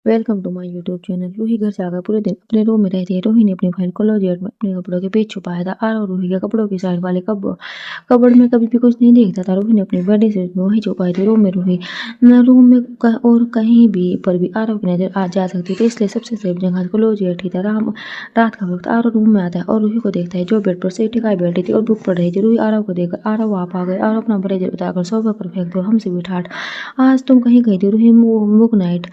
Welcome to my YouTube channel. Roohi घर से आकर पूरे दिन अपने रूम में रहती है। रूही ने अपनी फाइल क्लोजेट में अपने कपड़ों के बीच छुपाया था। आरव रूही के कपड़ों की साइड वाले कबर्ड में कभी भी कुछ नहीं देखता था। रूही ने अपनी बर्थडे सेट में वही छुपाई थी। रूम में रूही न रूम में और कहीं भी पर भी आरव की नजर आ जा सकती थी, इसलिए सबसे सेफ जगह क्लोजेट ही था। रात का वक्त आरव रूम में आता है और रूही को देखता है, जो बेड पर सही टिकाई बैठी थी और बुक पढ़ रही थी। रूही आरव को देखकर, आरव आप आ गए। आरव अपना ब्लेजर उतारकर सोफे पर फेंक दो, हमसे भी ठाठ। आज तुम कहीं गई थी? रूही बुक नाइट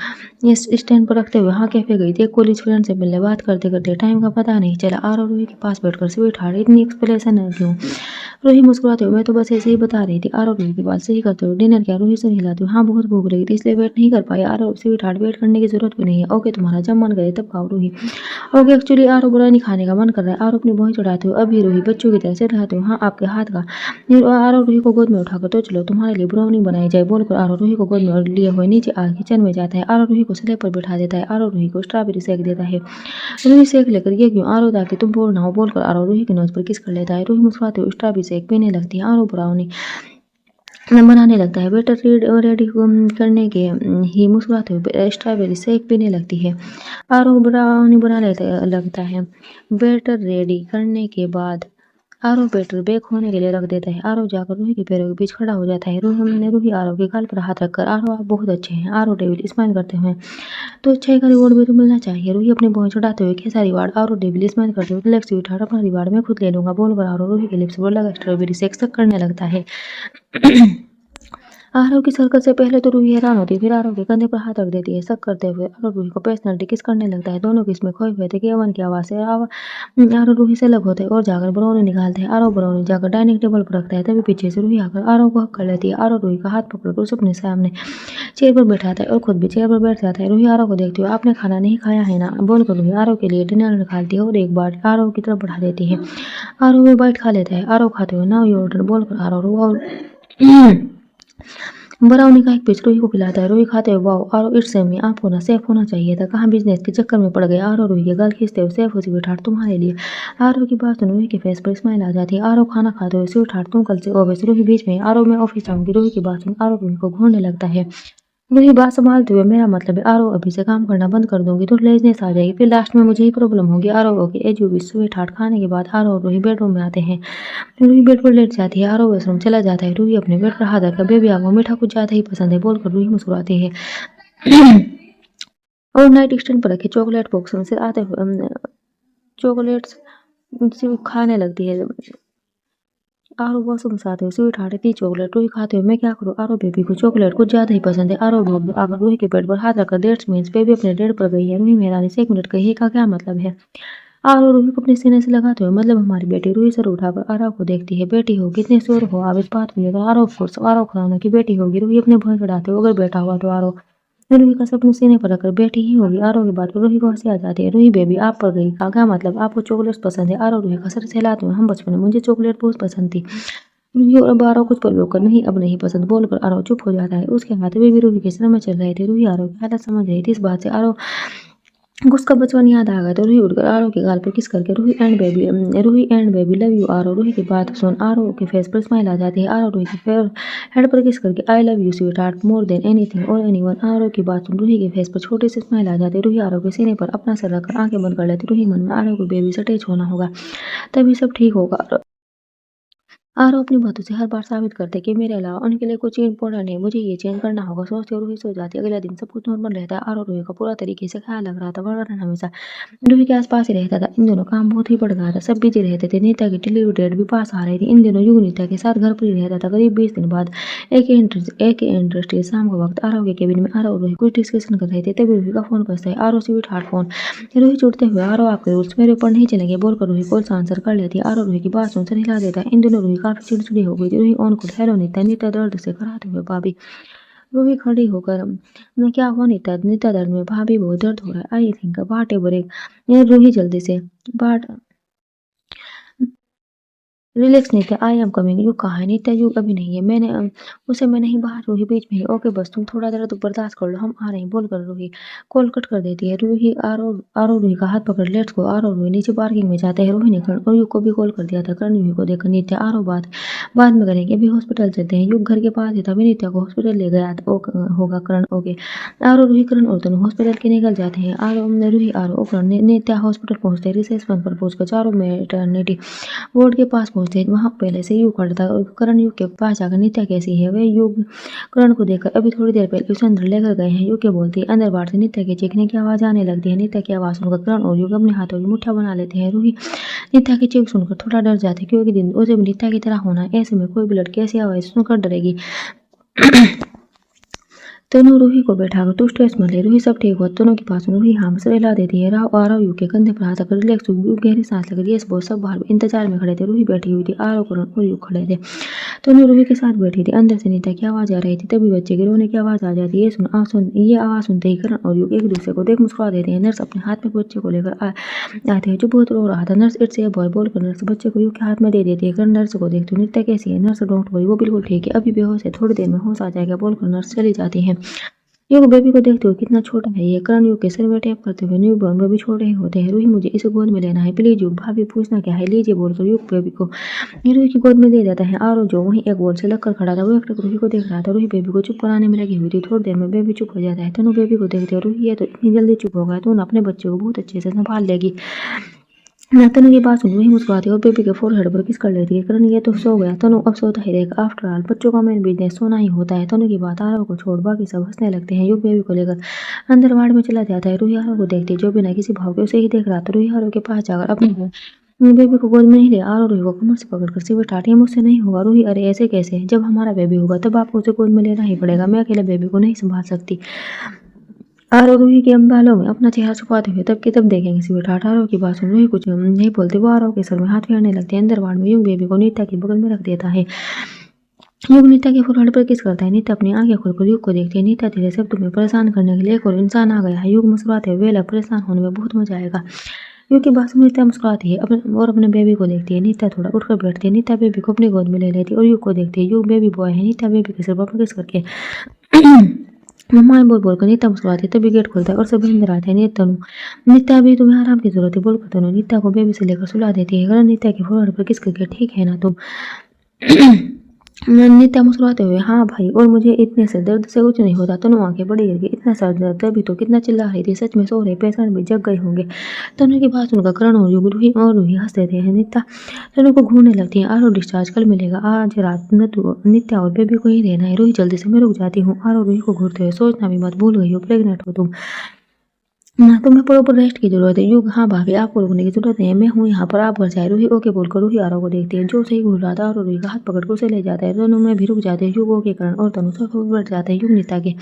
इस स्टैंड पर रखते हुए हाँ कैफे गई थी। एक कॉलेज फ्रेंड से मिलने, बात करते करते टाइम का पता नहीं चला। आरव रूही के पास बैठकर स्वीट हार्ट इतनी एक्सप्लेनेशन है क्यों? रूही मुस्कुराते हुए, मैं तो बस ऐसे ही बता रही थी। आरव रूही की बात सही करते हुए, डिनर क्या? रूही से हिलाते हुए, हाँ बहुत भूख लगी थी इसलिए वेट नहीं कर पाई। आरव स्वीट हार्ट वेट करने की जरूरत भी नहीं है। ओके तुम्हारा जब मन करे तब खाओ। रूही ओके एक्चुअली आरव बुरा नहीं खाने का मन कर रहा है। आरव अपनी भौं चढ़ाते हुए, अभी रूही बच्चों की तरह से डराते हुए, हाँ आपके हाथ का। आरव रूही को गोद में उठाकर, तो चलो तुम्हारे लिए ब्राउनी बनाई जाए बोलकर आरव रूही को गोद में लिए हुए नीचे आ किचन में जाता है। आरव रूही को स्लेब पर बिठा देता है। आरव रूही को स्ट्रॉबेरी सेक देता है। रूही सेक लेकर, ये क्यों आरव? ताकि तुम बोर ना हो बोलकर आरव रूही के नोज पर किस कर लेता है। रूही मुस्कुराते हुए स्ट्रॉबेरी सेक पीने लगती है। आरव ब्राउनी बनाने लगता है। वेटर रेडी करने के ही मुस्कुराते हुए स्ट्रॉबेरी शेक पीने लगती है। आरव ब्राउनी बनाने लगता है। वेटर रेडी करने के बाद आरव वेटर बेक होने के लिए रख देता है। आरव जाकर रूही के पैरों के बीच खड़ा हो जाता है। रूही आरव के गाल पर हाथ रखकर, आरव आप बहुत अच्छे हैं। आरव डेविड स्माइल करते हुए, तो अच्छाई का रिवॉर्ड भी तो मिलना चाहिए। रूही अपने भौं चढ़ाते हुए, कैसा रिवार्ड? आरव डेविड स्माइल करते हुए, रिलैक्स स्वीटहार्ट, अपना रिवार्ड मैं खुद ले लूंगा बोलकर आरव रूही के लिप्स पर लगा स्ट्रॉबेरी शेक सक करने लगता है। आरव की हरकत से पहले तो रूही हैरान होती, फिर आरव के कंधे पर हाथ रख देती है। शक करते हुए आरव रूही को पर्सनैलिटी किस करने लगता है। दोनों किस में खोए हुए थे कि अमन की आवाज से आरव रूही से अलग होते हैं और जाकर ब्राउनी निकालते हैं। आरव ब्राउनी जाकर डाइनिंग टेबल पर रखता है, तभी पीछे से रूही आकर आरव को हक कर लेती है। आरव रूही का हाथ पकड़कर उसे अपने सामने चेयर पर बैठाता है और खुद भी चेयर पर बैठ जाता है। रूही आरव को देखती हुए, आपने खाना नहीं खाया है ना बोलकर रूही आरव के लिए डिनर निकालती है और एक बार आरव की तरफ बढ़ा देती है। आरव वो बाइट खा लेता है। आरव खाते हुए, नाउ योर ऑर्डर बोलकर आरव ब्राउनी का एक पीस रूही को खिलाता है। रूही खाते हुए, वाओ आरो इट्स एमी, आप होना सेफ होना चाहिए था, कहाँ बिजनेस के चक्कर में पड़ गए। आरो रूही के गाल खींचते हुए, सेफ हो स्वीट हार्ट तुम्हारे लिए। आरो की बात सुन रूही के फेस पर स्माइल आ जाती है। आरो खाना खाते हुए, स्वीट हार्ट तुम कल से ऑफिस। रूही बीच में, आरो मैं ऑफिस जाऊंगी। रूही की बात सुन आरो रूही को घूरने लगता है। रूही बात संभालते हुए, मेरा मतलब है आरो अभी से काम करना बंद कर दूंगी तो लेजनेस आ जाएगी, फिर लास्ट में मुझे ही प्रॉब्लम होगी। आरो okay as you wish. Sweetheart खाने के बाद आरो और रूही बेडरूम में आते हैं। रूही बेड पर लेट जाती है। आरव वॉशरूम चला जाता है। रूही अपने बेड पर हाथ रखकर, बेबी आपको मीठा कुछ ज्यादा ही पसंद है बोलकर रूही मुस्कुराती है और नाइट स्टैंड पर रखे चॉकलेट बॉक्स में से आते हुए चॉकलेट्स खाने लगती है। आरव वॉशरूम से आते हुए, स्वीट हार्ट इतनी चॉकलेट। रूही खाते हुए, मैं क्या करूँ? आरव बेबी को चॉकलेट कुछ ज्यादा ही पसंद है। आरव आकर रूही के पेट पर हाथ रखकर, दैट्स मीन्स बेबी अपने डेड पर गई है। रूही मेहरानी से, एक मिनट कहिए का क्या मतलब है? आरव रूही को अपने सीने से लगाते हुए, मतलब हमारी बेटी। रूही सर उठाकर आरव को देखती है। बेटी हो? कितने शोर हो आप इस बात को लेकर? आरव ऑफकोर्स आरव खाना की बेटी होगी। रूही अपने भौं चढ़ाते हुए, अगर बेटा हुआ तो आरव रूही का सर अपने सीने पर रखकर, बेटी ही होगी। आरव की बात पर रूही को हंसी आ जाती है। रूही बेबी आप पर गई का क्या मतलब? आपको चॉकलेट पसंद है? आरव रूही का सर सहलाते हुए, हम बचपन में मुझे चॉकलेट बहुत पसंद थी। रूही और अब आरव कुछ पल रोककर, नहीं अब नहीं पसंद बोलकर आरव चुप हो जाता है। उसके हाथ भी रूही के सर में चल रहे थे। रूही आरव की हालत समझ रही थी। इस बात से आरव को उसका बचपन याद आ गया तो रूही उठकर आरव के गाल पर किस करके, Roohi and baby love you Aarav. Roohi की बात सुन आरव के फेस पर स्माइल आ जाती है। आरव रूही के हेड पर किस करके, I love you sweet heart more than anything और एनीवन। आरव की बात सुन रूही के फेस पर छोटी सी स्माइल आ जाती है। रूही आरव के सीने पर अपना सर रखकर आंखें बंद कर लेती। रूही मन में, आरव को बेबी से अटैच होना होगा तभी सब ठीक होगा। आरव अपनी बातों से हर बार साबित करते कि मेरे अलावा उनके लिए कुछ इम्पोर्टेंट है, मुझे ये चेंज करना होगा। सोचते और रूही सो जाती है। अगले दिन सब कुछ नॉर्मल रहता है। आरव रूही का पूरा तरीके से ख्याल रख रहा था। वरना हमेशा रूही के आसपास ही रहता था। इन दोनों काम बहुत ही बढ़ गया था। सब बिजी रहते थे। नीता की डिलीवरी डेट भी पास आ रही थी। इन दिनों युग नीता के साथ घर पर ही रहता था। करीब 20 दिन बाद एक इंटरेस्टिंग शाम का वक्त, आरव के केबिन में आरव और रूही कुछ डिस्कशन कर रहे थे। तभी रूही का फोन बजता है। Aarav sweetheart phone. Ruhi छूटते हुए, आरव आपके रूल्स मेरे ऊपर नहीं चलेंगे बोलकर रूही कॉल से आंसर कर लेती है। आरव रूही की बात सुनकर हिला देता है। इन दोनों रूही काफी चिड़चिड़ी हो गई थी। Roohi on call, hello Neeta. Neeta दर्द से कराते हुए, भाभी। रूही खड़ी होकर, मैं क्या हुआ नीता? नीता दर्द में, भाभी बहुत दर्द हो रहा है। आई थिंक बाट ए ब्रेक। रूही जल्दी से बाट relax Nitya, I am coming. युग कहाँ है? नित्या, युग अभी नहीं है। उसे मैं नहीं, बाहर रूही बीच में ही। ओके बस तुम थोड़ा देर तो बर्दाश्त कर लो, हम आ रहे हैं बोलकर रूही कॉल कट कर देती है। रूही आरो आरो रूही का हाथ पकड़ लेट्स गो। आरो रूही नीचे पार्किंग में जाते हैं। रूही ने करण और युग को भी कॉल कर दिया था। करण रूही को देखकर नित्या, आरो बात बाद में करेंगे, अभी हॉस्पिटल चलते हैं। युग घर के पास ही था, अभी नित्या को हॉस्पिटल ले गया होगा करण। ओके। आरो रूही करण और तनु हॉस्पिटल के निकल जाते हैं। आरो रूही आरो और करण नित्या हॉस्पिटल पहुंचते हैं। रिसेप्शन पर पहुंचकर चारों मैटरनिटी वार्ड के पास पहुंचते हैं। वहां पहले से युग खड़ा था और करण युग के पास जाकर नित्या कैसी है? वे युग करण को देखकर अभी थोड़ी देर पहले उसे अंदर लेकर गए हैं। युग के बोलती है। अंदर बाहर से नित्या के चीखने की आवाज आने लगती है। नित्या की आवाज सुनकर करण और युग अपने हाथों की मुठ्ठियां बना लेते हैं। रूही नित्या की चीख सुनकर थोड़ा डर जाती है, क्योंकि दिन उसे भी नित्या की तरह होना है। ऐसे में कोई भी लड़की ऐसी आवाज सुनकर डरेगी। तनु रूही को बैठाकर तू स्ट्रेस मत ले, रूही सब ठीक हुआ। तनु के पास रूही हाँ से हिला देती है। राव आरव यू के कंधे पर हाथ रखकर रिलैक्स हुई। गहरी सांस लेकर यस बॉस। सब बाहर इंतजार में खड़े थे। रूही बैठी हुई थी, आरव करण और यू खड़े थे। तनु रूही के साथ बैठी थी। अंदर से नीता की आवाज आ रही थी। तभी बच्चे के रोने की आवाज आ जाती है। ये आवाज सुनते ही करण और यू एक दूसरे को देख मुस्कुरा देते हैं। नर्स अपने हाथ में बच्चे को लेकर आते हैं जो बहुत रो रहा था। नर्स इट्स ए बॉय बोलकर नर्स बच्चे को यू के हाथ में दे देती है। करण नर्स को देखती हूँ, नित्या कैसी है? नर्स डोंट वरी, वो बिल्कुल ठीक है, अभी बेहोश है, थोड़ी देर में होश आ जाएगा बोलकर नर्स चली जाती है। युग बेबी को देखते हुए कितना छोटा है ये। करण युग के सिर में टैप करते हुए, न्यू बॉर्न बेबी छोटे ही होते हैं। रूही मुझे इसे गोद में लेना है प्लीज युग। भाभी पूछना क्या है, लीजिए बोलकर युग बेबी को रूही की गोद में दे देता है। आरो जो वहीं एक बोल से लगकर खड़ा था वो एकटक रूही को देख रहा था। रूही बेबी को चुप कराने में लगी हुई थी। थोड़ी देर में बेबी चुप हो जाता है। तनु बेबी को देखते हुए, रूही ये तो इतनी जल्दी चुप हो गया, तू अपने बच्चे को बहुत अच्छे से संभाल लेगी। तनु की बात सुन रूही मुस्कुराती है और बेबी के फोरहेड पर किस कर लेती है। करण ये तो सो गया, तनु अब सोता ही रहेगा। आफ्टर ऑल बच्चों का मेन बिजनेस सोना ही होता है। तनु की बात आरव को छोड़ बाकी सब हंसने लगते हैं। युग बेबी को लेकर अंदर वार्ड में चला जाता है। रूही आरव को देखती है जो बिना किसी भाव के उसे ही देख रहा था। रूही आरव के पास जाकर अपने बेबी को गोद में नहीं ले। आरव रूही को कमर से पकड़कर सिर टाटी, मुझसे नहीं होगा रूही। अरे ऐसे कैसे? जब हमारा बेबी होगा तब आपको उसे गोद में लेना ही पड़ेगा, मैं अकेले बेबी को नहीं संभाल सकती। आरव रूही के बालों में अपना चेहरा छुपाते हुए तब के तब देखेंगे स्वीटहार्ट। आरव की बात सुन रूही कुछ नहीं बोलती, वो आरव के सर में हाथ फेरने लगते हैं। अंदर वार्ड में युग बेबी को नीता के बगल में रख देता है। युग नीता के फोरहेड पर किस करता है। नीता अपनी आंखें खोलकर युग को देखती है। नीता तेरे सब तुम्हें परेशान करने के लिए एक और इंसान आ गया है। युग मुस्कुराते हुए, वेला परेशान होने में बहुत मजा आएगा। युग की बात सुन नीता मुस्कुराती है और अपने बेबी को देखती है। नीता थोड़ा उठकर बैठती है। नीता बेबी को अपनी गोद में ले लेती है और युग को देखती है। युग बेबी बॉय है। नीता बेबी के सिर पर किस करके मम्मा बोलकर नीता मुस्कुराती है। तभी गेट खुलता है और सभी अंदर आते हैं। नित्या अभी तुम्हें आराम की जरूरत है बोलकर तनु नित्या को बेबी से लेकर सुला देती है। नित्या के फोरहेड पर किस करके ठीक है ना तुम? नित्या मुस्कुराते हुए हाँ भाई, और मुझे इतने से दर्द से कुछ नहीं होता। तनु आंखें बड़ी करके इतना सर दर्द, तभी तो कितना चिल्ला रही थी। सच में सो रहे पेशेंट भी जग गए होंगे। तनु की बात सुनकर करण और युग रूही हंस देते हैं। नित्या तनु को घूरने लगती है। आरो डिस्चार्ज कल मिलेगा, आज रात नित्या और बेबी को ही रहना है। रूही जल्दी से मैं रुक जाती हूँ। आरो रूही को घूरते हुए, सोचना भी मत, भूल गई हो प्रेग्नेंट हो तुम ना, तुम्हें प्रॉपर रेस्ट की जरूरत है। युग हाँ भाभी आपको रुकने की जरूरत नहीं है, मैं हूँ यहाँ पर, आप घर जाए। रूही ओके बोलकर रूही आरव को देखती है जो सही घूर रहा था और रूही का हाथ पकड़कर उसे ले जाता है। दोनों में भी रुक जाते हैं। युग ओके करण और तनु सोफे पर बैठ जाते हैं। युग नीता के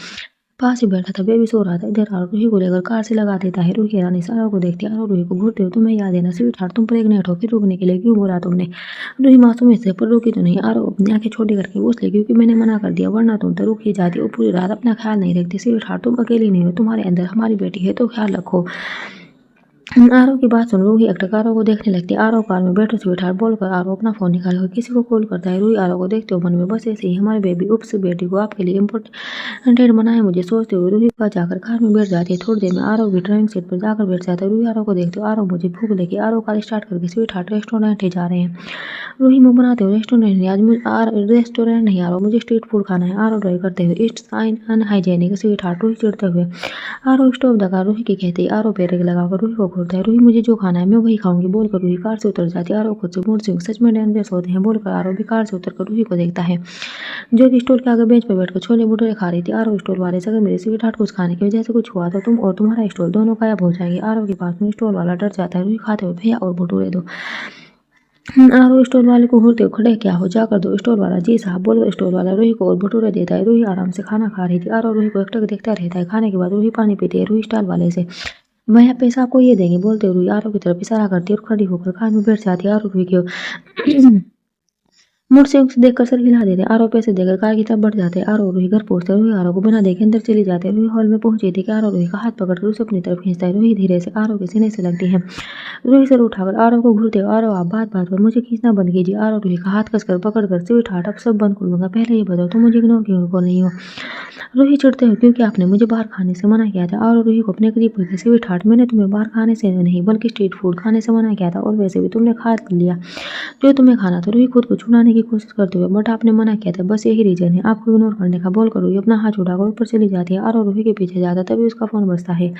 पास ही बैठा था, बेबी सो रहा था। इधर आरव रूही को लेकर कार से लगा देता है। रूही रानी आरव को देखती है। आरव रूही को घूरते हो, तुम्हें याद है ना स्वीट हार्ट, तुम प्रेग्नेंट हो, फिर रुकने के लिए क्यों बोला तुमने? रूही मासूम से पर रुकी तो नहीं। आरव अपनी आंखें छोटी करके पूछ ले, क्योंकि मैंने मना कर दिया, वरना तुम तो रुक ही जाती और पूरी रात अपना ख्याल नहीं रखती। स्वीट हार्ट तुम अकेली नहीं हो, तुम्हारे अंदर हमारी बेटी है, तो ख्याल रखो। आरव की बात सुन रूही एकटक आरव को देखने लगती है। आरव कार में बैठो स्वीटहार्ट बोलकर आरव अपना फोन निकालकर किसी को कॉल करता है। रूही आरव को देखते हो मन में, बस ऐसे ही हमारे बेबी उप्स बेटी को आपके लिए इम्पोर्टेंट बनाए मुझे सोचते हुए रूही का जाकर कार में बैठ जाती है। थोड़ी देर में आरव भी ड्राइविंग सीट पर जाकर बैठ जाता है। रूही आरव को देखते हो, आरव मुझे भूख लगी। आरव कार स्टार्ट करके स्वीटहार्ट रेस्टोरेंट ही जा रहे हैं। रूही मुंह बनाते हुए, रेस्टोरेंट नहीं, आज मुझे रेस्टोरेंट नहीं आरव, मुझे स्ट्रीट फूड खाना है। आरव ड्राइव करते हुए, इट्स अनहाइजेनिक स्वीटहार्ट रूही चिढ़ते हुए। आरव स्टॉप दगा रूही की कहती है। आरव ब्रेक लगाकर रूही को घूरता है। रूही मुझे जो खाना है मैं वही खाऊंगी बोलकर रूही कार से उतर जाती है। आरव खुद से मूड स्विंग, सच में डेंजरस होते हैं बोलकर आरव भी कार से उतरकर रूही को देखता है जो कि स्टोर के आगे बेंच पर बैठकर छोले भटूरे खा रही थी। आरव स्टोर वाले से, अगर मेरे स्वीटहार्ट कुछ खाने की वजह से कुछ हुआ तो तुम और तुम्हारा स्टोर दोनों गायब हो जाएंगे। आरव के पास में स्टोर वाला डर जाता है। रूही खाते हुए, भैया और भटूरे दो। आरव स्टोर वाले को घूरते हुए, खड़े क्या हो, जाकर दो। स्टोर वाला जी साहब बोलकर स्टोर वाला रूही को और भटूरे देता है। रूही आराम से खाना खा रही थी। आरव रूही को एकटक देखता रहता है। खाने के बाद रूही पानी पीती है। रूही स्टॉल वाले से, भैया पैसा आपको ये देंगे बोलते हुए आरव की तरफ इशारा करती है और खड़ी होकर कार में बैठ जाती है। आरव रूही की मुड़ से उसे देखकर सर हिला देते। आरव पैसे देकर कार की तरफ बढ़ जाते। आरव और रूही घर पहुंचते। रूही आरव को बिना देखे अंदर चली जाते। रूही हॉल में पहुंची थी कि आरव रूही का हाथ पकड़कर उसे अपनी तरफ खींचता है। रूही धीरे से आरव के सीने से लगती है। रूही सर उठाकर आरव को घूरते हुए, आरव आप बात बात पर मुझे खींचना बंद कीजिए। आरव रूही का हाथ कसकर पकड़कर, स्वीट हार्ट अब सब बंद कर दूंगा, पहले ये बताओ तुम मुझे इग्नोर क्यों कर नहीं हो। रूही चिढ़ते हो क्योंकि आपने मुझे बाहर खाने से मना किया था। आरव रूही को अपने करीब करके, स्वीट हार्ट मैंने तुम्हें बाहर खाने से नहीं बल्कि स्ट्रीट फूड खाने से मना किया था, और वैसे भी तुमने खा लिया जो तुम्हें खाना था। रूही खुद को छुड़ाने की कोशिश करते हुए, बट आपने मना किया था, बस यही रीजन है आपको इग्नोर करने का। बोलकर रूही अपना हाथ उठाकर ऊपर चली जाती है। आरव रूही के पीछे जाता, तभी उसका फोन बजता है।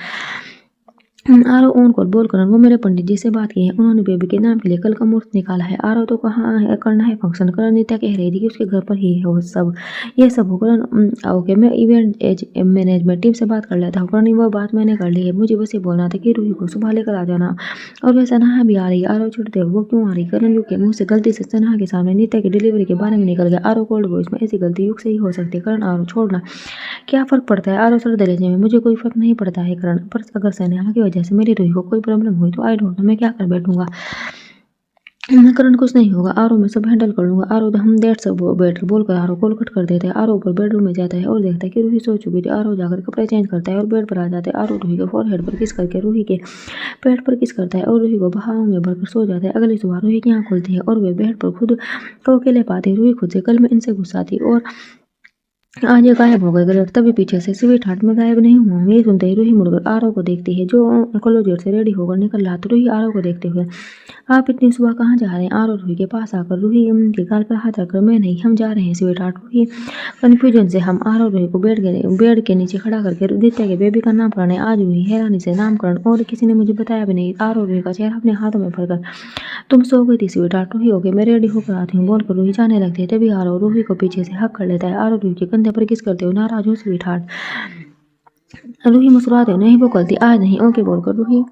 आरव ऑन कॉल बोलकर, वो मेरे पंडित जी से बात की है, उन्होंने बेबी के नाम के लिए कल का मुहूर्त निकाला है। आरव तो कहाँ है, करना है फंक्शन। करण नित्या कह रही थी कि उसके घर पर ही है वो सब, ये सब हो। करण ओके, मैं इवेंट मैनेजमेंट टीम से बात कर लेता हूँ। करण वो बात मैंने कर ली है, मुझे बस ये बोलना था कि रूही को सुबह लेकर आ जाना। और वह सनहा भी आ रही है। आरव चिढ़ते हुए, वो क्यों आ रही। करण युग के मुंह से गलती से सनहा के सामने नित्या की डिलीवरी के बारे में निकल गया। आरव कोल्ड वॉइस में, ऐसी गलती युग से ही हो सकती है। करण आरव छोड़ना, क्या फर्क पड़ता है। आरव सर दलेने में, मुझे कोई फर्क नहीं पड़ता है करण, पर अगर सनेहा की वजह से मेरी रूही को कोई प्रॉब्लम हुई तो आई डोंट नो मैं क्या कर बैठूंगा। करण कुछ नहीं होगा, आरव मैं सब हैंडल कर लूंगा। आरव हम दैट सब बेटर बोलकर आरव कॉल कट कर देता है। आरव ऊपर बेडरूम में जाता है और देखता है कि रूही सो चुकी थी। आरव जाकर कपड़े चेंज करता है और बेड पर आ जाता है। आरव रूही के फोरहेड पर किस करके रूही के पेट पर किस करता है और रूही को बहाव में भरकर सो जाता है। अगली सुबह रूही की आंख खुलती है और वे बेड पर खुद को अकेले पाती है। रूही खुद से, कल मैं इनसे गुस्सा थी और आज ये गायब हो गए। गलत तभी पीछे से, स्वीट हार्ट में गायब नहीं हुआ। ये सुनते ही रूही मुड़कर आरव को देखती है जो कॉलेज से रेडी होकर निकल रहा था। रूही आरव को देखते हुए, आप इतनी सुबह कहाँ जा रहे हैं। आरव रूही के पास आकर रूही के गाल पर हाथ रखकर, मैं नहीं, हम जा रहे हैं स्वीट हार्ट। रूही कन्फ्यूजन से, हम। आरव रूही को बेड के नीचे खड़ा करके, नित्या के बेबी का नामकरण है आज। रूही हैरानी से, नामकरण, और किसी ने मुझे बताया भी नहीं। आरव रूही का चेहरा अपने हाथों में भरकर, तुम सो गई थी स्वीट हार्ट। रूही ओके, मैं रेडी होकर आती हूँ बोलकर रूही जाने लगती है। तभी आरव रूही को पीछे से हक कर लेता है। आरव रूही के कंधे पर किस करते हुए, नाराज हो स्वीट हार्ट। रूही मुस्कुराते हुए, नहीं वो गलती आज नहीं, ओके बोलकर रूही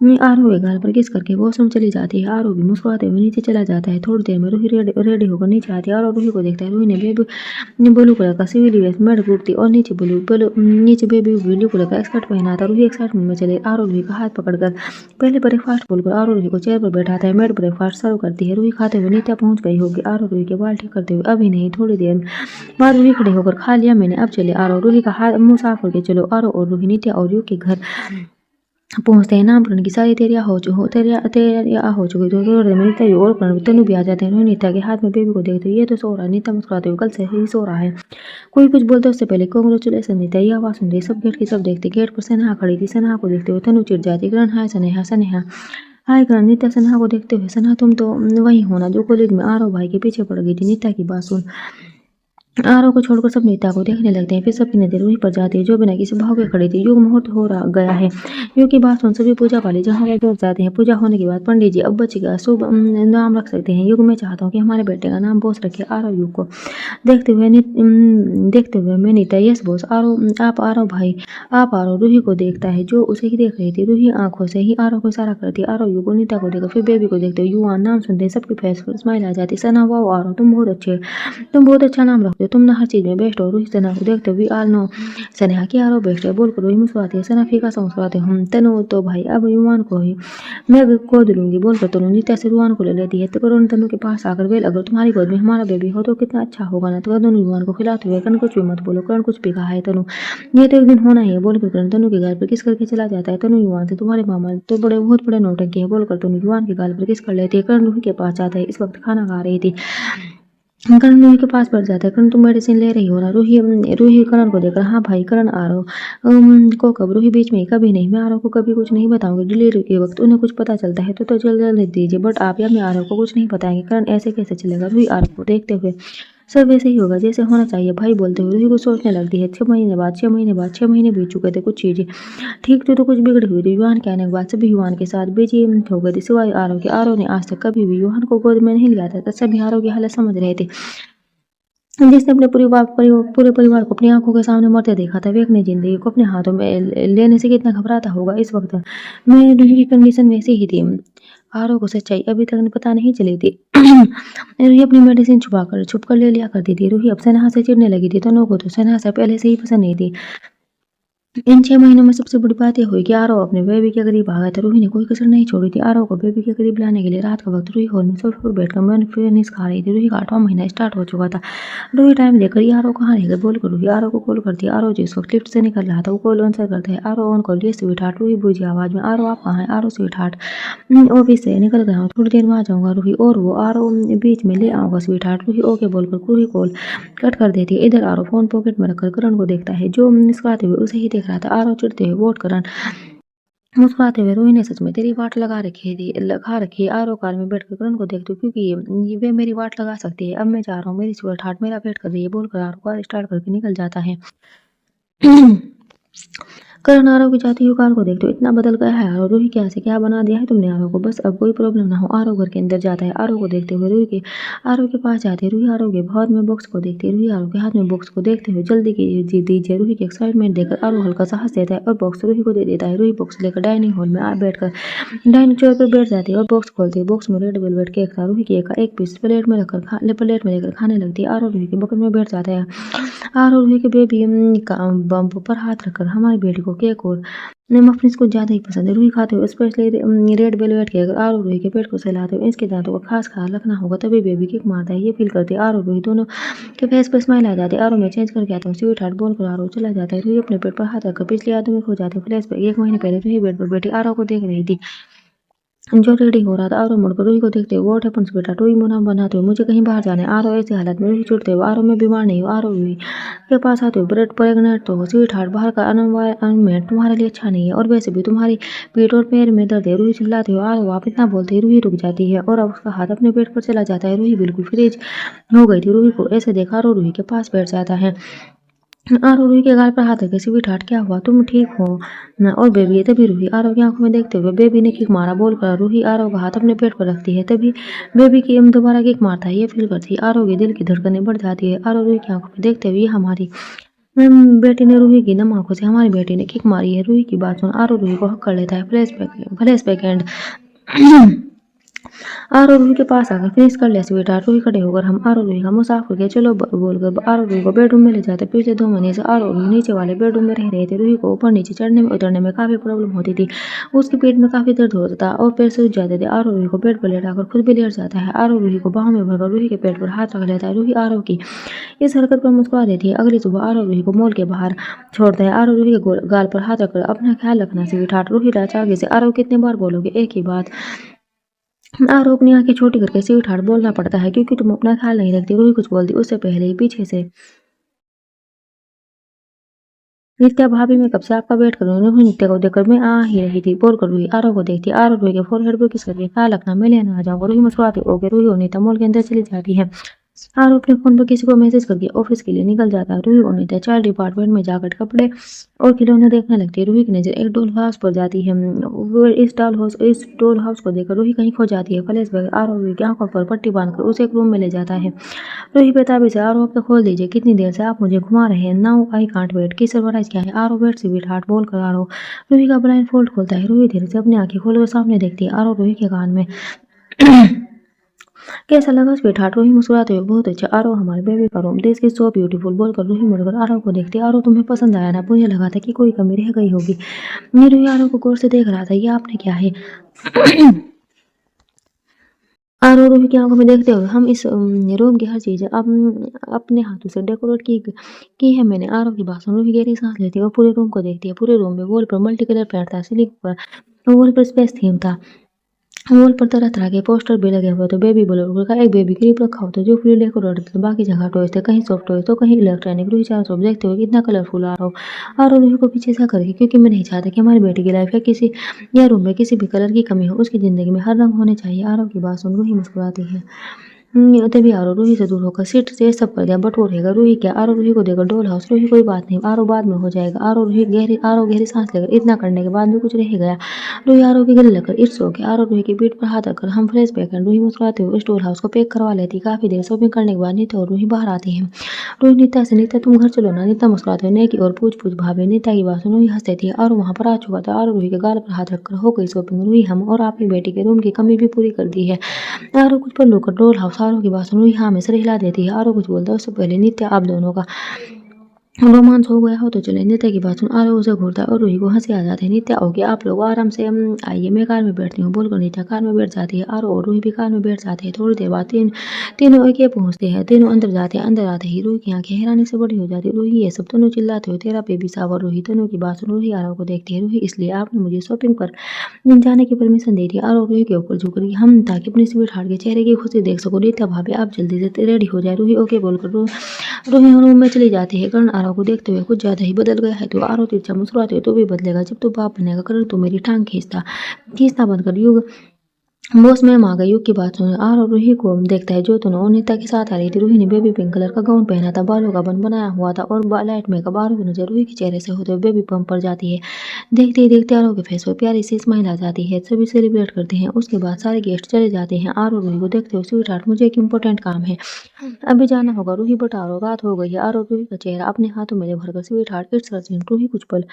आरव के गाल पर किस करके वॉशरूम चली जाती है। आरव भी मुस्कुराते हुए नीचे चला जाता है। थोड़ी देर में रूही रेडी होकर नीचे आती है और रूही को देखता है। रूही ने ब्लू कलर का सिविल ड्रेस मेड कुर्ती और नीचे बेबी ब्लू कलर का स्कर्ट पहना था। रूही एक्साइटमेंट में चले आरव रूही का हाथ पकड़कर पहले ब्रेकफास्ट बोलकर आरव रूही को चेयर पर बैठाता है। मेड ब्रेकफास्ट सर्व करती है। रूही खाते हुए, नित्या पहुंच गई होगी। आरव रूही के बाल ठीक करते हुए, अभी नहीं, थोड़ी देर बाद। रूही खड़ी होकर, खा लिया मैंने, अब चले। आरव रूही का हाथ मुंह साफ करके, चलो। आरव और रूही नित्या और यू के घर पहुंचते हैं। नामकरण की सारी तैयारियां हो चुकी तो थोड़ी देर में नीता और तनु भी आ जाते हैं। उन्होंने नीता के हाथ में बेबी को देखते हुए, ये तो सो रहा है। नीता मुस्कुराते हुए, कल से ही सो रहा है। कोई कुछ बोलते उससे पहले, कांग्रेचुलेसन नीता, ये आवाज सुन रही सब गेट की सब देखते। गेट पर सनेहा खड़ी थी। सनेहा को देखते हुए तनु चिढ़ जाती। करण, हाय सनेहा। सनेहा, हाय करण। नीता सनेहा को देखते हुए, सनेहा तुम तो वही होना जो कॉलेज में आरव भाई के पीछे पड़ गई थी। नीता की बात सुन आरव को छोड़कर सब नीता को देखने लगते हैं। फिर सबकी नजर रूही पर जाती है जो बिना किसी भाव के खड़ी थी। युग मुहूर्त हो गया है। युग की बात सुन सभी पूजा वाले जहाँ वह बैठ जाते हैं। पूजा होने के बाद पंडित जी, अब बच्चे का शुभ नाम रख सकते हैं। युग, मैं चाहता हूँ कि हमारे बेटे का नाम बोस रखे। आरव युग को देखते हुए मैं नीता, यस बोस। आरव भाई, आप। आरव रूही को देखता है जो उसे ही देख रही थी। रूही आंखों से ही आरव को इशारा करती है। आरव युग को नीता को देखकर फिर बेबी को देखते हुए, युवान नाम सुनते सबके फेस पर स्माइल आ जाती। सना, वाओ आरव, तुम बहुत अच्छा नाम रखते हो, तुम ना हर चीज में बेस्ट हो। रूही सना को देखते हुए, आल नो सनेहा की आरव बेस्ट है बोलकर रूही मुस्कुराती है। सना फीका सा मुस्कुराते, हम। तनु तो भाई अब युवान को ही मैं गोद लूंगी बोलकर तनु नित्या से युवान को ले लेती है। तो करुण तनु के पास आकर, वेल अगर तुम्हारी गोद में हमारा बेबी हो तो कितना अच्छा होगा ना। तो दोनों युवान को खिलाते हुए, करण कुछ भी मत बोलो, करण कुछ भी कहा है तनु, ये तो एक दिन होना ही है बोलकर करण तनु के गाल पर किस करके चला जाता है। तनु युवान से, तुम्हारे मामा तो बहुत बड़े नौटंकी है बोलकर तनु युवान के गाल पर किस कर लेती है। करण रूही के पास जाता है। इस वक्त खाना खा रही थी। करण रूही के पास बैठ जाता है। करण, तुम मेडिसिन ले रही हो ना। रूही करण को देखकर, हाँ भाई। करण, आरव को कब। रूही बीच में, कभी नहीं, मैं आरव को कभी कुछ नहीं बताऊंगी। डिलीवरी के वक्त उन्हें कुछ पता चलता है तो जल्द दीजिए, बट आप या मैं आरव को कुछ नहीं बताएंगे। करण, ऐसे कैसे चलेगा। रूही आरव को देखते हुए, सब वैसे ही होगा जैसे होना चाहिए भाई बोलते हुए रूही को सोचने लगती है। 6 महीने बीत चुके थे। कुछ चीजें ठीक तो कुछ बिगड़ी हुई थी। युवान के आने के बाद सभी युवान के साथ बिजी हो गए थे सिवाय आरव के। आरव ने आज तक कभी भी युवान को गोद में नहीं लिया था। सभी आरव की हालत समझ रहे थे। जिसने अपने पूरे परिवार को अपनी आंखों के सामने मरते देखा था, वे अपनी जिंदगी को अपने हाथों में लेने से कितना घबराता होगा। इस वक्त में रूही की कंडीशन वैसी ही थी। आरव को सच्चाई अभी तक पता नहीं चली थी। रूही अपनी मेडिसिन छुप कर ले लिया करती थी। रूही अब सनहा से चिढ़ने लगी थी। तनु को तो सनहा से पहले से ही पसंद नहीं थी। इन 6 महीनों में सबसे बड़ी बात ये हुई कि आरव अपने बेबी के करीब आ गया था। रूही ने कोई कसर नहीं छोड़ी थी आरव को बेबी के करीब लाने के लिए। रात का वक्त रूही हॉल में सोफे पर बैठकर मेयोनीज खा रही थी। रूही का 8वां महीना स्टार्ट हो चुका था। रूही टाइम देखकर ये आरव कहाँ रह गए बोलकर रूही आरव को कॉल करती है। आरव जिस वक्त लिफ्ट से निकल रहा था वो कॉल आंसर करता है। आरव ऑन कॉल, ये स्वीट हार्ट। रूही बूझी आवाज में, आरव आप कहाँ हैं? आरव स्वीट हार्ट ऑफिस से निकल गया हूँ, थोड़ी देर में आ जाऊंगा। रूही और वो आरव बीच में ले आऊंगा स्वीट हार्ट। रूही ओके बोलकर रूही कॉल कट कर देती है। इधर आरव फोन पॉकेट में रखकर करण को देखता है जो मुस्कुराते हुए उसे ही देख रहा था। आरव चिढ़ते हुए, वोट करण। मुस्कुराते हुए, रोही ने सच में तेरी वाट लगा रखी है। आरव कार में बैठकर करण को देखते हुए, क्योंकि वे मेरी वाट लगा सकती है। अब मैं जा रहा हूँ, मेरी स्वीट हार्ट मेरा वेट कर रही है बोलकर आरव कार स्टार्ट करके निकल जाता है। करण आरव की जाती हुई कार को देखते हो, इतना बदल गया है आरव। रूही क्या से क्या बना दिया है तुमने आरव को, बस अब कोई प्रॉब्लम ना हो। आरव घर के अंदर जाता है। आरव को देखते हुए रूही के आरव के पास जाती है। रूही आरव के हाथ में बॉक्स को देखती है। रूही आरव के हाथ में बॉक्स को देखते हुए, जल्दी की दीजिए। रूही की एक्साइटमेंट देखकर आरव हल्का सा हंस देता है और बॉक्स रूही को दे देता है। रूही बॉक्स लेकर डाइनिंग हॉल में बैठकर डाइनिंग चेयर पर बैठ जाती है और बॉक्स खोलती है। बॉक्स में रेड वेलवेट केक था। रूही केक का एक पीस प्लेट में लेकर खाने लगती है। आरव रूही के बगल में बैठ जाता है। आरव रूही के बेबी का बम्प पर हाथ रखकर, हमारी बेटी को केक और मफिन्स कुछ ज्यादा ही पसंद है। रूही खाते हुए, specially red velvet cake. Aarav Roohi के पेट को सहलाते हुए, इसके दांतों का खास ख्याल रखना होगा तभी बेबी केक मारता है, ये फील करती है। आरव रूही दोनों के फेस पर स्माइल आ जाती है। आरव मैं चेंज करके आता हूँ स्वीट हार्ट बोलकर आरव चला जाता है। रूही अपने पेट पर हाथ रखकर पिछली यादों में खो जाती है। फ्लैशबैक, 1 महीने पहले रूही बेड पर बैठी आरव को देख रही थी जो रेडी हो रहा था। आरव मुड़कर रूही को देखते हुए, व्हाट हैपेंस बेटा? रूही मुंह बनाते हुए, मुझे कहीं बाहर जाना है। आरव ऐसी हालत में रूही छूटते हुए, आरव मैं बीमार नहीं हूँ। आरव रूही के पास आते हुए, ब्रेड प्रेग्नेंट तो हो स्वीट हार्ट, बाहर का एनवायरनमेंट तुम्हारे लिए अच्छा नहीं है और वैसे भी तुम्हारी पीठ और पैर में दर्द है। रूही चिल्लाती हुई, आरव आप इतना बोलते ही रूही रुक जाती है और अब उसका हाथ अपने पेट पर चला जाता है। रूही बिल्कुल फ्रीज हो गई थी। रूही को ऐसे देखा आरव रूही के पास बैठ जाता है और रूही के गाल पर हाथ रखे, स्वीट हार्ट क्या हुआ, तुम ठीक हो न? और बेबी है? तभी रूही आरव की आंखों में देखते हुए, बेबी ने किक मारा बोलकर रूही आरव का हाथ अपने पेट पर रखती है। तभी बेबी की दोबारा किक मारता है, ये फील करती है। आरव के दिल की धड़कनें बढ़ जाती है। आरव रूही की आंखों में देखते हुए, ये हमारी बेटी ने रूही की नम आंखों से हमारी बेटी ने किक मारी है। रूही की बात सुन आरव रूही को हक कर लेता है। फ्लैशबैक एंड आरव रूही के पास आकर, फिनिश कर लिया स्वीटहार्ट? रूही खड़े होकर, हम आरव रूही का मुंह साफ करके चलो बोलकर आरव रूही को बेडरूम में ले जाते। पिछले 2 महीने से आरव रूही नीचे वाले बेडरूम में रह रहे थे। रूही को ऊपर नीचे चढ़ने में उतरने में काफी प्रॉब्लम होती थी। उसके पेट में काफी दर्द होता था और पैर सूज जाते थे। आरव रूही को बेड पर लेटाकर खुद भी लेट जाता है। आरव रूही को बाहों में भरकर रूही के पेट पर हाथ रख लेता है। रूही आरव की इस हरकत पर मुस्कुरा देती है। अगली सुबह आरव रूही को मॉल के बाहर छोड़ता है। आरव रूही के गाल पर हाथ रखकर, अपना ख्याल रखना स्वीटहार्ट। रूही लाचार से, आरव कितने बार बोलोगे एक ही बात? आरव अपनी आंखें छोटी करके स्वीटहार्ट बोलना पड़ता है क्योंकि तुम अपना ख्याल नहीं रखती। रूही कुछ बोलती उससे पहले ही पीछे से नित्या, भाभी मैं कब से आपका वेट कर रही हूँ। रूही नित्या को देखकर, मैं आ ही रही थी बोलकर रूही आरव को देखती। आरव रूही के फोरहेड पर किस करके, ख्याल रखना मैं लेने आ जाऊंगा। रूही मुस्कुराती ओके। रूही और नीता मॉल के अंदर चली जाती है। आरव अपने फोन पर किसी को मैसेज करके ऑफिस के लिए निकल जाता है। रूही और नीता चाइल्ड डिपार्टमेंट में जाकर कपड़े और खिलौने देखने लगती है। रूही की नजर एक डॉल हाउस पर जाती है। वो इस डॉल हाउस को देखकर रूही कहीं खो जाती है। फ्लैशबैक, आरव रूही की आंखों पर पट्टी बांधकर उसे एक रूम में ले जाता है। रूही बेताबी से, आरव अब तक खोल दीजिए, कितनी देर से आप मुझे घुमा रहे हैं? नाउ आई कांट वेट की सरप्राइज क्या है? आरव वेट स्वीट हार्ट बोलकर आरव रूही का ब्लाइंड फोल्ड खोलता है। रूही धीरे से अपनी आंखें खोलकर सामने देखती है। आरव रूही के कान में कैसा लगा स्वीट हार्ट? रूही मुस्कुराते हुए, बहुत अच्छा। आरव हमारे बेबी का room, this is so beautiful बोलकर रूही मुड़कर आरव को देखती है। आरव तुम्हें पसंद आया ना? मुझे लगा था कि कोई कमी रह गई होगी। ये रूही आरव को गौर से देख रहा था, ये आपने क्या है? आरव रूही की आंखों में देखते हुए, हम इस रूम की हर चीज अब अपने हाथों से डेकोरेट की है मैंने। आरव की बात सुन रूही गहरी सांस लेती है और पूरे रूम को देखती है। पूरे रूम में वॉल पर मल्टी कलर पेंट था, सीलिंग पर वॉल पर स्पेस थीम था, वॉल पर तरह तरह के पोस्टर भी लगे हुए थे। बेबी ब्लॉगर का एक बेबी क्लिप रखा हुआ था जो फुली डेकोरेटेड था। बाकी जगह टॉयज थे, कहीं सॉफ्ट टॉयज तो कहीं इलेक्ट्रॉनिक। रूही चारों तरफ देखते हुए, कितना कलरफुल आ रहा हो। और रूही को पीछे से करके, क्योंकि मैं नहीं चाहता कि हमारी बेटी की लाइफ या किसी या रूम में किसी भी कलर की कमी हो। उसकी जिंदगी में हर रंग होने चाहिए। आरव की बात सुन रूही मुस्कुराती है। तभी आरव रूही से दूर होकर सीट से सब कर दिया, बट वो रहेगा रूही क्या? आरव रूही को देकर डॉल हाउस, रूही कोई बात नहीं, आरव बाद में हो जाएगा। आरव गहरी सांस लेकर, इतना करने के बाद भी कुछ रह गया। रूही आरव के गले लगकर, इट्स ओके। आरव रूही की पीठ पर हाथ रखकर, हम फ्रेश बैक एंड रूही मुस्कुराते हुए इस डॉल हाउस को पैक करवा लेती। काफी देर शॉपिंग करने के बाद नीता और रूही बाहर आती है। रूही नीता से, नीता तुम घर चलो ना? नीता मुस्कुराते हुए नहीं की और पूछ भाभी। नीता की बात सुन रूही हंस देती है और वहां पर आ चुका था। आरव रूही के गाल पर हाथ रखकर, हो गई शॉपिंग रूही, हम और आपकी बेटी के रूम की कमी भी पूरी कर दी है। आरव कुछ पल रुकर, डॉल हाउस? आरव की बात सुन रूही हाँ में सिर हिला देती है। आरव कुछ बोलता है उससे पहले, नित्या आप दोनों का रोमांस हो गया हो तो चले। नित्या की बात सुन आरव उसे घूरता है और रूही को हंसी आ जाती है। नित्या ओके आप लोग आराम से आइए, मैं कार में बैठती हूँ बोलकर नित्या कार में बैठ जाती है। आरव और रूही भी कार में बैठ जाते हैं। थोड़ी देर बाद तीनों एक पहुंचते हैं। तीनों अंदर जाते हैं। अंदर आते ही रूही की आंखें हैरानी से बड़ी हो जाती है। रूही ये सब दोनों चिल्लाते हो तेरा बेबी शावर। रूही दोनों की बात सुन रूही आरव को देखती है। रूही इसलिए आपने मुझे शॉपिंग पर जाने की परमिशन दे दी। आरव रूही के ऊपर झुक रही हम ताकि अपने स्वीट हार्ट के चेहरे की खुशी देख सको। नित्या भाभी आप जल्दी से रेडी हो जाए। रूही ओके बोलकर रूही रूम में चली जाती है। करण आरव को देखते हुए कुछ ज्यादा ही बदल गया है। तो आरव तिरछा मुस्कुराते हुए तो भी बदलेगा जब तू बाप बनेगा। करण तो मेरी टांग खींचना बंद कर। युग बॉस मैम आ गई। युग की बात सुन आरव रूही को देखता है जो दोनों नीता के साथ आ रही थी। रूही ने बेबी पिंक कलर का गाउन पहना था, बालों का बन बनाया हुआ था और लाइट मेकअप। आरव की नजर रूही के चेहरे से होते हुए बेबी पंप पर जाती है। देखते ही देखते आरव के फेस पर प्यारी सी स्माइल आ जाती है। सभी सेलिब्रेट करते हैं। उसके बाद सारे गेस्ट चले जाते हैं। आरव रूही को देखते हुए स्वीट हार्ट मुझे एक इम्पोर्टेंट काम है, अभी जाना होगा। रूही बट आरव रात हो गई है। आरव रूही का चेहरा अपने हाथों में भरकर sweetheart it's urgent. Roohi कुछ पल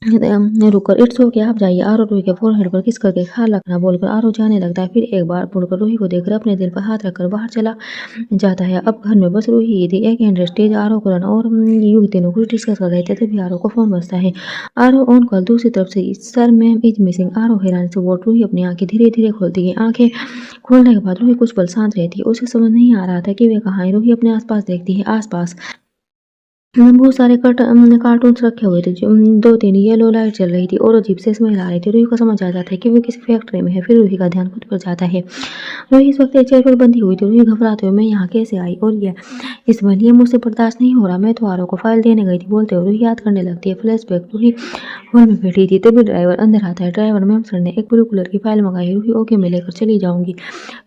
रुककर इट्स ओके आप जाइए। आरव रूही के फोरहेड पर किस करके ख्याल रखना बोलकर आरव जाने लगता है। फिर एक बार मुड़कर रूही को देखकर अपने दिल पर हाथ रखकर बाहर चला जाता है। अब घर में बस रूही ही थी। एक हैंड स्टेज आरव करण और युग तीनों कुछ डिस्कस कर रहे थे तभी आरव को फोन बजता है। Aarav on call. दूसरी तरफ से sir ma'am is missing. Aarav हैरानी से बोल रूही अपनी आंखें धीरे धीरे खोलती है। आंखें खोलने के बाद रूही कुछ पल शांत रहती है। उसे समझ नहीं आ रहा था कि वे कहाँ है। रूही अपने आसपास देखती है। आसपास बहुत सारे कार्टून्स रखे हुए थे। जो 2-3 येलो लाइट चल रही थी और अजीब से स्मेल आ रही थी। रूही को समझ आ जाता है कि वे किसी फैक्ट्री में है। फिर रूही का ध्यान खुद पर जाता है। रूही इस वक्त एक चेयर पर बंधी हुई थी। रूही घबराते हुए मैं यहाँ कैसे आई और ये स्मेल, ये मुझसे बर्दाश्त नहीं हो रहा। मैं तो आरव को फाइल देने गई थी बोलते हुए रूही याद करने लगती है। फ्लैशबैक रूही हॉल में बैठी थी तभी ड्राइवर अंदर आता है। ड्राइवर मैम सर ने एक ब्लू कलर की फाइल मंगाई है। रूही ओके मैं लेकर चली जाऊंगी।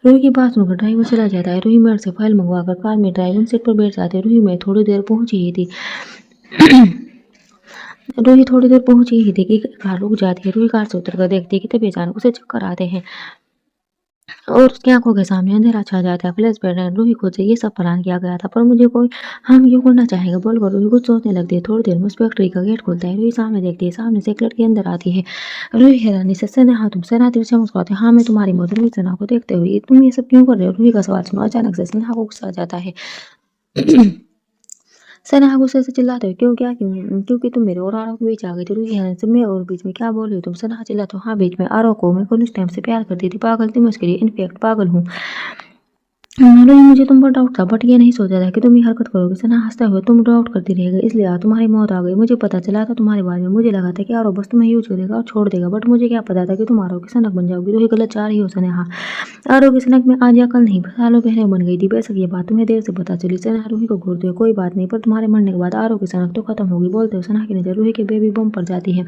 रूही की बात सुनकर ड्राइवर चला जाता है। रूही मेड से फाइल मंगवाकर कार में ड्राइविंग सीट पर बैठ जाती है। रूही में थोड़ी देर पहुंची ही थी। रूही थोड़ी दूर पहुंची ही थी कि कार रुक जाती है। रूही कार से उतरकर देखती है कि तभी अचानक उसे चक्कर आते हैं और उसकी आंखों के सामने अंधेरा छा जाता है। फ्लैशबैक रूही खुद से ये सब प्लान किया गया था पर मुझे कोई हम क्यों करना चाहेगा बोलकर रूही कुछ सोचने लगती है। थोड़ी देर में उस फैक्ट्री का गेट खुलता है। रूही सामने देखती है। सामने से एक लड़की अंदर आती है। रूही हैरानी से सना तुम सना तिरछा मुस्कुराती है। हाँ मैं तुम्हारी मदर। रूही सना को देखते हुए तुम ये सब क्यों कर रहे हो। रूही का सवाल सुनो अचानक से सना को गुस्सा आ जाता है। सना गुस्से से चिल्लाते हो क्यों क्या क्यों क्योंकि तुम मेरे और आरव के बीच आ गई थी। रूही हैरान से मैं और बीच में क्या बोल रही हो तुम। सना चिल्लाते हो हाँ बीच में आरव को मैं कॉलेज टाइम से प्यार करती थी। पागल थी मैं उसके लिए, इनफैक्ट पागल हूँ। रूही मुझे तुम पर डाउट था बट ये नहीं सोचा था कि तुम ये हरकत करोगे। सना हंसता हुआ तुम डाउट करती रह गई इसलिए आज तुम्हारी मौत आ गई। मुझे पता चला था तुम्हारे बारे में। मुझे लगा था कि आरव बस तुम्हें यूज करेगा और छोड़ देगा बट मुझे क्या पता था कि तुम आरव की सनक बन जाओगी। रूही गलत चाह रही हो सनेहा। आरव की सनक में आज या कल नहीं सालों पहले बन गई थी। बेशक ये बात तुम्हें देर से पता चली। सना रूही को घूरते हुए कोई बात नहीं पर तुम्हारे मरने के बाद आरव की सनक तो खत्म होगी बोलते हुए सना की नजर रूही के बेबी बम पर जाती है।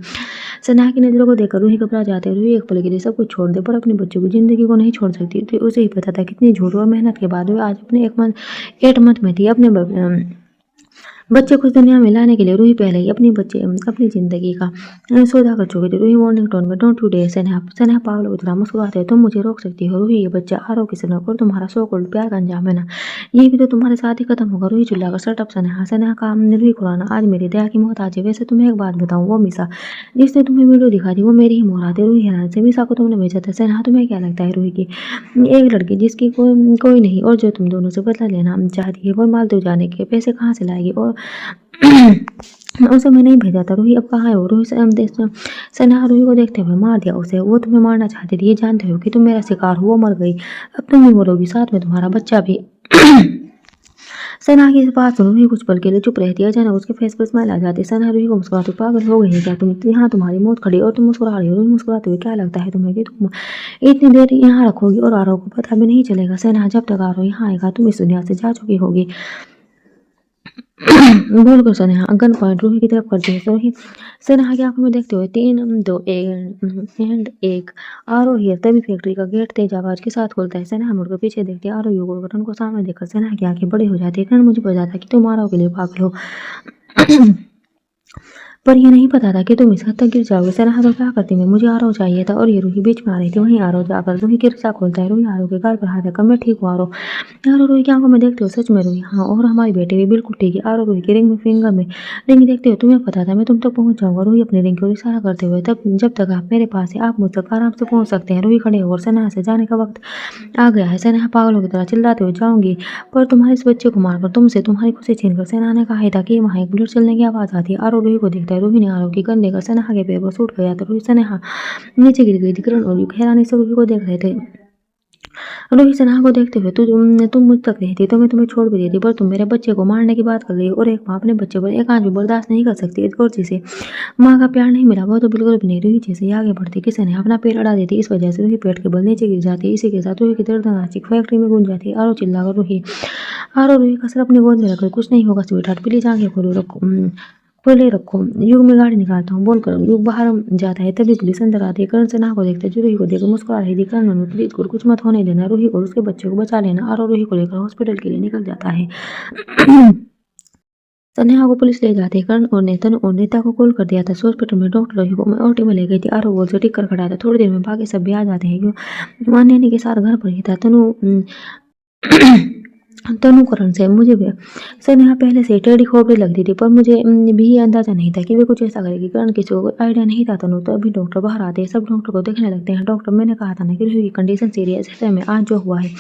सना की नजरों को देखकर रूही घबरा जाती है। रूही एक पल के लिए सब कुछ छोड़ दे पर अपने बच्चों की जिंदगी को नहीं छोड़ सकती थी। उसे ही पता था कितनी झूठ और मेहनत के बाद वे आज अपने 8 मंथ में थी। अपने बच्चे कुछ दुनिया में लाने के लिए रूही पहले ही अपनी जिंदगी का सौदा कर चुकी थी। रूही वार्निंग टोन में डोंट यू डेयर सनेहा पागल की तरह मुस्कुराते हैं तुम मुझे रोक सकती हो। रूही ये बच्चा आरव की सनक और तुम्हारा सो कॉल्ड प्यार का अंजाम है ना, ये भी तो तुम्हारे साथ ही खत्म होगा। रूही चिल्लाकर शट अप सनेहा। सनेहा का रूही खुराना आज मेरी दया की मौत आज है। वैसे तुम्हें एक बात बताऊं वो मिसा जिसने तुम्हें वीडियो दिखा दी वो मेरी ही मोहरा थी। रूही हैरान से मिसा को तुमने भेजा था। सनेहा तुम्हें क्या लगता है रूही की एक लड़की जिसकी कोई नहीं और जो तुम दोनों से बदला लेना चाहती है वो मालदीव जाने के पैसे कहाँ से लाएगी और उसे मैं नहीं भेजा था। रूही अब कहाँ है वो। रूही सनेहा रूही को देखते हुए मार दिया उसे। वो तुम्हें मारना चाहती थी ये जानते हो कि तुम मेरा शिकार हो। वो मर गई अब तुम भी मरोगी साथ में तुम्हारा बच्चा भी। सना की इस बात सुन रूही कुछ पल के लिए चुप रहती है। अचानक उसके फेस पर स्माइल आ जाती है। सना रूही को मुस्कुराती पागल हो गई है क्या तुम। यहाँ तुम्हारी मौत खड़ी और तुम मुस्कुरा रही हो। रूही मुस्कुराते हुए क्या लगता है तुम्हें कि तुम इतनी देर यहाँ रखोगी और आरव को पता भी नहीं चलेगा। सना जब तक आरव यहाँ आएगा तुम इस दुनिया से जा चुकी होगी बोलकर सनेहा गन पॉइंट रूही की तरफ करती है। रूही सनेहा की आंखों में देखते हुए 3, 2, 1 आरव हियर। तभी फैक्ट्री का गेट तेज आवाज के साथ खुलता है। सनेहा मुड़कर पीछे देखती है। आरव युग करण को सामने देखकर सनेहा की आंखें बड़ी हो जाती है। करण मुझे पता था कि तुम आरव के लिए पागल हो। पर ये नहीं पता था कि तुम इस हद तक गिर जाओगे। सनहा तो क्या करती मैं, मुझे आरव चाहिए था और ये रूही बीच में आ रही थी। वहीं आरव जाकर रूही की रिक्शा खोलता है। रूही आरव के गाल पर हाथ रखकर मैं ठीक हूँ आरव। आरव रूही की आंखों में देखते हो, सच में रूही? हाँ, और हमारी बेटी भी बिल्कुल ठीक है। आरव रूही की रिंग में फिंगर में रिंग देखते हो, तुम्हें पता था मैं तुम तक पहुंच जाऊंगा। रूही अपनी रिंग को इशारा करते हुए, तब जब तक आप मेरे पास है आप मुझ तक आराम से पहुंच सकते हैं। रूही खड़े हो और सनहा से जाने का वक्त आ गया है। सनहा पागलों की तरह चिल्लाते हुए, जाऊंगी पर तुम्हारे इस बच्चे को मारकर, तुमसे तुम्हारी खुशी छीनकर। सनहा ने कहा था कि वहाँ एक बुलेट चलने की आवाज आती है। आरव रूही को देखता है। रूही ने आरव की गन लेकर सनहा के पैर पर सूट किया तो रूही सनहा नीचे गिर गई थी। किरण और युग हैरानी से रूही को देख रहे थे। रूही सनहा को देखते हुए, तुम मुझ तक रहती तो मैं तुम्हें छोड़ भी देती, पर तुम मेरे बच्चे को मारने की बात कर रही हो। और एक माँ अपने बच्चे पर एक आंच भी बर्दाश्त नहीं कर सकती। और जिसे माँ का प्यार नहीं मिला वो तो बिल्कुल भी नहीं। रूही जैसे आगे बढ़ती किसी ने अपना पेड़ अड़ा देती, इस वजह से रूही पेट के बल नीचे गिर जाती। इसी के साथ रूही की दर्दनाक चीख फैक्ट्री में गूंज जाती। आरो चिल्लाकर रूही, आरो रूही का सर अपनी गोद में रखकर, कुछ नहीं होगा स्वीटहार्ट, प्लीज आंखें खोले रखो, युग में गाड़ी निकालता हूँ बोलकर युग बाहर जाता है। तभी पुलिस अंदर आती है। करण सनहा को देखते जो रूही को देखकर मुस्कुरा रही थी। करण ने प्लीज कुछ मत होने देना, रूही और उसके बच्चे को बचा लेना। और रूही को लेकर हॉस्पिटल के लिए निकल जाता है। सनेहा को पुलिस ले जाती है। करण और नेतन और नीता को कॉल कर दिया था। हॉस्पिटल में डॉक्टर रोही को मैं ओटी में ले गई थी। आरो बोल से टिक कर खड़ा था। थोड़ी देर में बाकी सब भी आ जाते हैं। क्यों मान्यानी के साथ घर पर ही था। तनु करण से मुझे भी सनेहा पहले से टेढ़ी खोपड़ी लगती थी, पर मुझे भी ये अंदाजा नहीं था कि वे कुछ ऐसा करेगी। करण किसी को आइडिया नहीं था। तनु तो अभी डॉक्टर बाहर आते हैं। सब डॉक्टर को देखने लगते हैं। डॉक्टर, मैंने कहा था ना कि रूही की कंडीशन सीरियस है, में आज जो हुआ है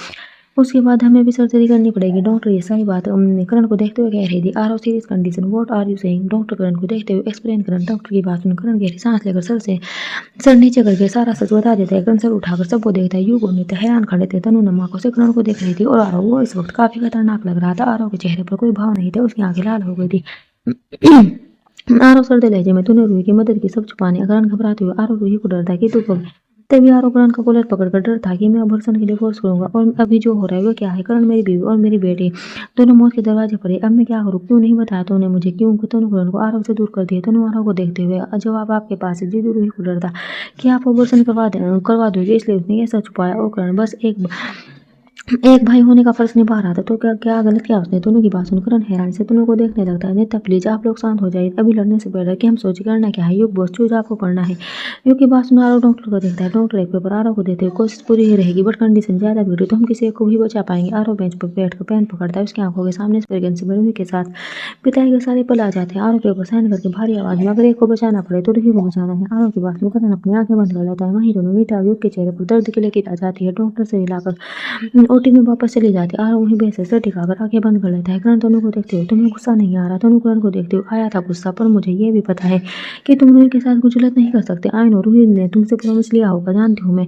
उसके बाद हमें भी सर्जरी करनी पड़ेगी। डॉक्टर ये सारी बात करण को देखते हुए कह रही थी। Are of serious condition, what are you saying? Doctor Karan को देखते हुए एक्सप्लेन करण। डॉक्टर की बात सुन करण गहरी सांस लेकर सर नीचे करके सारा सच बता देता है। करण सर उठाकर सबको देखता है। युग और नीता हैरान खड़े थे। तनु नमाकों से करण को देख रही थी और आरव वो इस वक्त काफी खतरनाक लग रहा था। आरव के चेहरे पर कोई भाव नहीं था, उसकी आंखें लाल हो गई थी। आरव सर्दे लहजे में, तूने रूही की मदद की सब छुपाने। करण घबराते हुए, आरव रूही को डरता है कि तू कब। तभी आरव करण का कॉलर पकड़कर डर था कि मैं अबॉर्शन के लिए फोर्स करूंगा। और अभी जो हो रहा है वो क्या है? करण मेरी बीवी और मेरी बेटी दोनों मौत के दरवाजे पर है। अब मैं क्या करूँ? क्यों नहीं बताया तूने मुझे? क्यों? तनु करण को आरव से दूर कर दिया। तनु आरव को देखते हुए, जवाब आपके पास है। जीजू रूही को डरता कि आप अबॉर्शन करवा दोगे, इसलिए उसने ऐसा छुपाया। और करण बस एक भाई होने का फर्ज निभा रहा था। तो क्या क्या गलत किया उसने? दोनों की बात सुन करण हैरानी से दोनों को देखने लगता है। नेता प्लीज आप लोग शांत हो जाइए, अभी लड़ने से पहले कि हम सोचे करना क्या है। युग बॉस चूज आपको करना है। युग की बात सुन आरव डॉक्टर को देखता है। डॉक्टर एक पेपर आरव को देते हुए, कोशिश पूरी ही रहेगी बट कंडीशन ज्यादा बिगड़ी तो हम किसी एक को भी बचा पाएंगे। आरव बेंच पर बैठ कर पेन पकड़ता है। उसकी आंखों के सामने प्रेगनेंसी में रूही के साथ पिताई के सारे पल आ जाते हैं। आरव पेपर साइन करके भारी आवाज में, अगर एक को बचाना पड़े तो रूही को बचाना है। आरव की बात सुन करण अपनी आंखें बंद कर लेता है। वहीं दोनों मीठा युग के चेहरे पर दर्द की लकीर आ जाती है। डॉक्टर से हिलाकर ओटी में वापस चली जाती है। आरव वहीं बेस से टिकाकर आंखें बंद कर लेता है। करण तनु को देखते हुए, तुम्हें गुस्सा नहीं आ रहा? तनु करण को देखते हुए, आया था गुस्सा, पर मुझे ये भी पता है कि तुम रूही के साथ कुछ गलत नहीं कर सकते। आई नो रूही ने तुमसे प्रॉमिस लिया होगा, जानती हूँ मैं।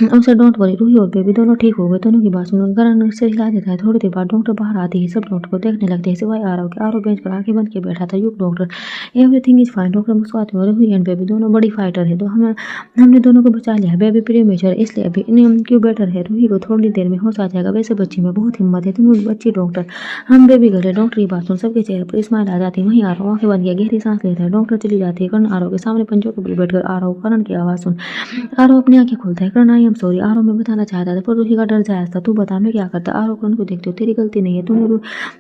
उनसे डोंट वरी, रूही और बेबी दोनों ठीक हो गए। दोनों की बात सुनकर करण सिर हिला देता है। थोड़ी देर बाद डॉक्टर बाहर आते ही सब डॉक्टर को देखने लगते हैं सिवाय आरव के। आरव बेंच पर आंखें बंद के बैठा था। युग doctor, everything is fine. Doctor मुस्कुराते हुए, रूही एंड बेबी दोनों बड़ी फाइटर है, तो हमने दोनों को बचा लिया। बेबी प्रीमेचर इसलिए अभी इनक्यूबेटर है। रूही को थोड़ी देर में होश आ जाएगा। वैसे बच्ची में बहुत हिम्मत है। तुम बच्ची डॉक्टर, हम बेबी घर है। डॉक्टर की बात सुन सबके चेहरे पर स्माइल आ जाती है। वहीं आरव आंखें बंद किया गहरी सांस लेता है। डॉक्टर चली जाती है। करण आरव के सामने पंजों के बल बैठकर आरव करण की आवाज सुन आरव अपनी आंखें खोलता है। करण, आई एम सॉरी। आरव में बताना चाहता था पर रूही का डर जायज था। तू बता मैं क्या करता? आरव करण को देखते हो, तेरी गलती नहीं है।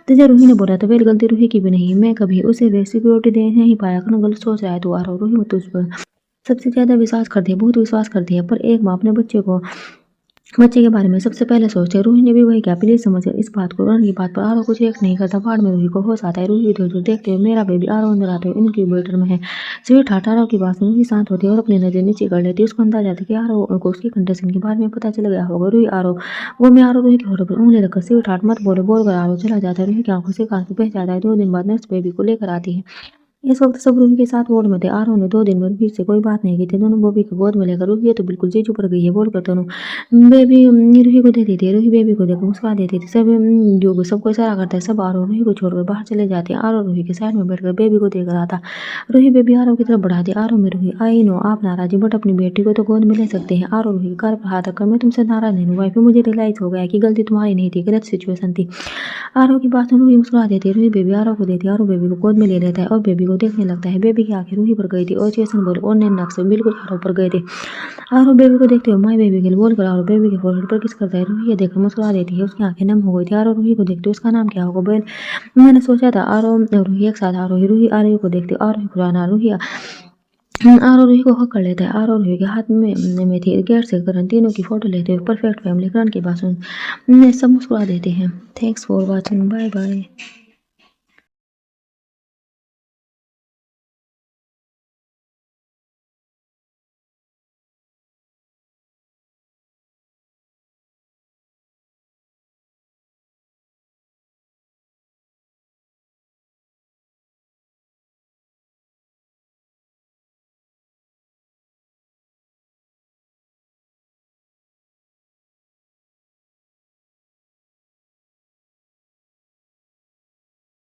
तुझे रूही ने बोला था, मेरी गलती रूही की भी नहीं है। मैं कभी उसे वे सिक्योरिटी दे नहीं पाया। करण गलत सोच रहा है तू। आरव, रूही तुझ पर सबसे ज्यादा विश्वास करती है, बहुत विश्वास करती है, पर एक माँ अपने बच्चे के बारे में सबसे पहले सोचते हैं। रूही ने भी वही किया। प्लीज समझ इस बात को। करण की बात पर आरव कुछ रिएक्ट नहीं करता। बाद में रूही को होश आता है। रूही इधर उधर देखते हुए, मेरा बेबी। आरव अंदर आते हुए, इनक्यूबेटर में है। Sweet heart. आरव की बात सुन रूही शांत होती है और अपनी नजर नीचे कर लेती है। उसको अंदाजा था कि आरव को उसकी कंडीशन के बारे में पता चल गया होगा। रूही आरव वो मैं आरव रूही के होठों पर उंगली रखकर, स्वीट हार्ट मत बोलकर आरव चला जाता है। रूही की आंखों से आंसू बह जाता है। 2 दिन बाद नर्स बेबी को लेकर आती है। इस वक्त सब रूही के साथ वार्ड में थे। आरव ने 2 दिन में रूही से कोई बात नहीं की थी। दोनों बॉबी को गोद में लेकर, रूही ये तो बिल्कुल जीजू पर गई है बोलकर दोनों बेबी रूही को देती थी। रूही बेबी को देखकर मुस्कुरा देती थी। सब जो सबको इशारा करता है। सब आरव रूही को छोड़कर बाहर चले जाते हैं। आरव रूही के साइड में बैठकर बेबी को देख रहा था। रूही बेबी आरव की तरफ बढ़ाती। आरव में रूही, आई नो आप नाराज बट अपनी बेटी को तो गोद में ले सकते हैं। आरव रूही घर पर हाथ रखकर, मैं तुमसे नाराज नहीं हुआ। फिर मुझे रियलाइज हो गया कि गलती तुम्हारी नहीं थी, गलत सिचुएशन थी। आरव की बात सुन रूही मुस्कुरा देती है। रूही बेबी आरव को देती है। आरव बेबी को गोद में ले लेता है और बेबी को को देखने लगता है। बेबी की आंखें रूही पर गई थी और जेसन बोले और नैन नाक से बिल्कुल आरव पर गए थे। आरव बेबी को देखते हुए माय बेबी गिल बोलकर आरव बेबी के फोrehead पर किस करता है। रूही ये देखकर मुस्कुरा देती है। उसकी आंखें नम हो गई थी। आरव रूही को देखते उसका नाम क्या होगा बेल, मैंने सोचा था। आरव और रूही एक साथ आरोही रूही आरव को देखती आरोही खुराना रूही आरव रूही को हक कर लेता है। आरव रूही के हाथ में थी गेट से करण तीनों की फोटो लेते हुए परफेक्ट फैमिली करण की बात सुन सब मुस्कुरा देते हैं। Thanks for watching, bye bye.